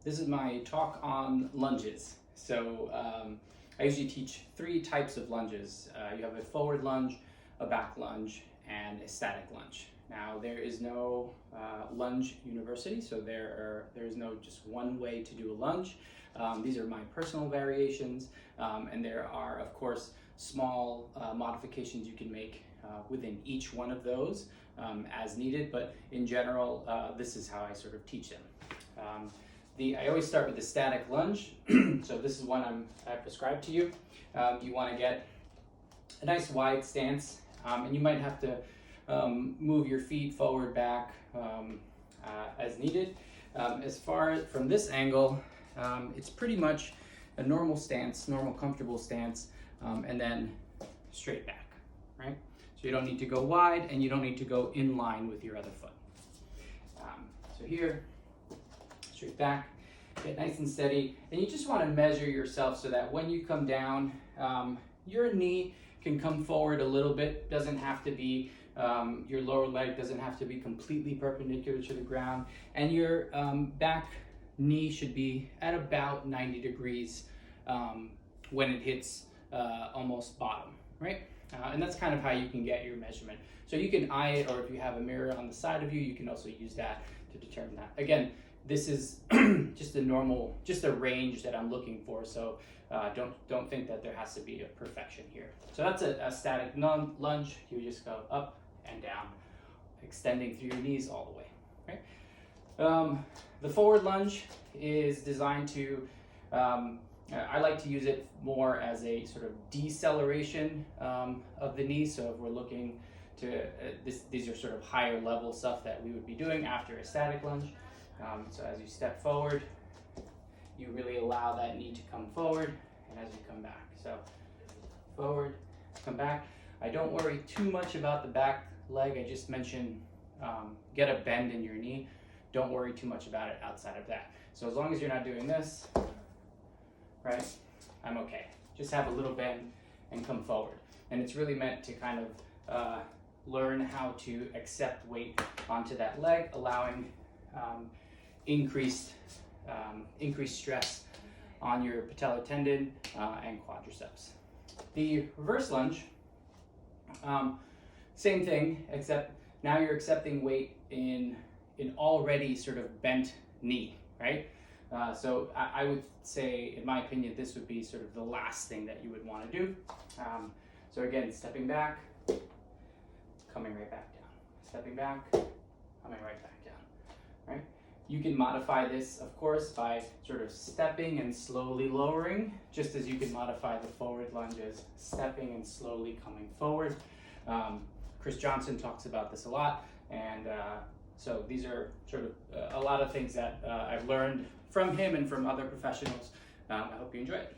This is my talk on lunges. So I usually teach 3 types of lunges. You have a forward lunge, a back lunge, and a static lunge. Now there is no lunge university, so there is no just one way to do a lunge. These are my personal variations, and there are of course small modifications you can make within each one of those as needed, but in general this is how I sort of teach them. I always start with the static lunge. So this is one I prescribed to you. You want to get a nice wide stance, and you might have to move your feet forward, back as needed. As far as from this angle, it's pretty much a normal stance, normal comfortable stance, and then straight back, right? So you don't need to go wide and you don't need to go in line with your other foot. So here, straight back, get nice and steady, and you just want to measure yourself so that when you come down, your knee can come forward a little bit. Doesn't have to be, your lower leg doesn't have to be completely perpendicular to the ground, and your back knee should be at about 90 degrees when it hits almost bottom, right? And that's kind of how you can get your measurement. So you can eye it, or if you have a mirror on the side of you, you can also use that to determine that. Again, this is just a range that I'm looking for, so don't think that there has to be a perfection here. So that's a static lunge. You just go up and down, extending through your knees all the way, right? The forward lunge is designed to, I like to use it more as a sort of deceleration of the knee. So if we're looking to, these are sort of higher level stuff that we would be doing after a static lunge. So as you step forward, you really allow that knee to come forward, and as you come back. So forward, come back. I don't worry too much about the back leg. I just mentioned get a bend in your knee. Don't worry too much about it outside of that. So as long as you're not doing this, right, I'm okay. Just have a little bend and come forward. And it's really meant to kind of learn how to accept weight onto that leg, allowing increased stress on your patellar tendon and quadriceps. The reverse lunge, same thing, except now you're accepting weight in an already sort of bent knee, right? So I would say, in my opinion, this would be sort of the last thing that you would want to do. So again, stepping back, coming right back down. Stepping back, coming right back down, right? You can modify this, of course, by sort of stepping and slowly lowering, just as you can modify the forward lunges, stepping and slowly coming forward. Chris Johnson talks about this a lot, and so these are sort of a lot of things that I've learned from him and from other professionals. I hope you enjoy it.